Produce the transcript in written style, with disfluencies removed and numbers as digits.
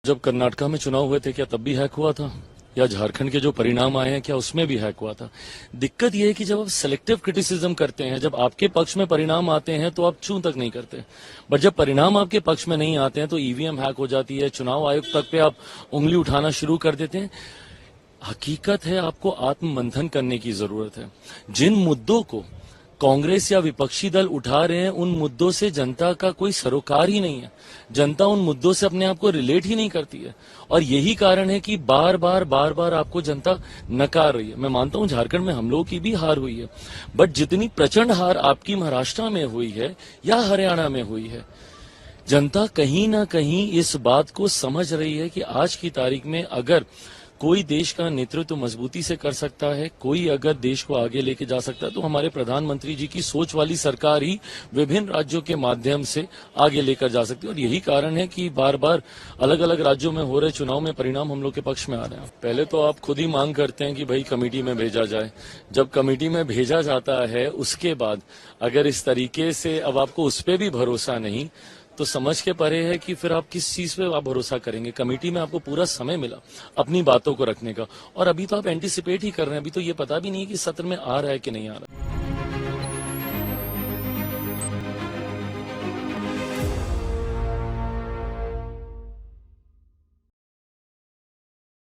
जब कर्नाटका में चुनाव हुए थे क्या तब भी हैक हुआ था, या झारखंड के जो परिणाम आए हैं क्या उसमें भी हैक हुआ था? दिक्कत यह है कि जब आप सेलेक्टिव क्रिटिसिज्म करते हैं, जब आपके पक्ष में परिणाम आते हैं तो आप छू तक नहीं करते, बट जब परिणाम आपके पक्ष में नहीं आते हैं तो ईवीएम हैक हो जाती है, चुनाव आयोग तक पे आप उंगली उठाना शुरू कर देते हैं। हकीकत है आपको आत्ममंथन करने की जरूरत है। जिन मुद्दों को कांग्रेस या विपक्षी दल उठा रहे हैं उन मुद्दों से जनता का कोई सरोकार ही नहीं है। जनता उन मुद्दों से अपने आप को रिलेट ही नहीं करती है, और यही कारण है कि बार बार आपको जनता नकार रही है। मैं मानता हूं झारखंड में हम लोगों की भी हार हुई है, बट जितनी प्रचंड हार आपकी महाराष्ट्र में हुई है या हरियाणा में हुई है, जनता कहीं ना कहीं इस बात को समझ रही है कि आज की तारीख में अगर कोई देश का नेतृत्व मजबूती से कर सकता है, कोई अगर देश को आगे लेके जा सकता है, तो हमारे प्रधानमंत्री जी की सोच वाली सरकार ही विभिन्न राज्यों के माध्यम से आगे लेकर जा सकती है। और यही कारण है कि बार बार अलग अलग राज्यों में हो रहे चुनाव में परिणाम हम लोग के पक्ष में आ रहे हैं। पहले तो आप खुद ही मांग करते हैं कि भाई कमेटी में भेजा जाए। जब कमेटी में भेजा जाता है उसके बाद अगर इस तरीके से अब आपको उस पर भी भरोसा नहीं, तो समझ के परे है कि फिर आप किस चीज पे आप भरोसा करेंगे। कमेटी में आपको पूरा समय मिला अपनी बातों को रखने का, और अभी तो आप एंटीसिपेट ही कर रहे हैं। अभी तो ये पता भी नहीं है कि सत्र में आ रहा है कि नहीं आ रहा है।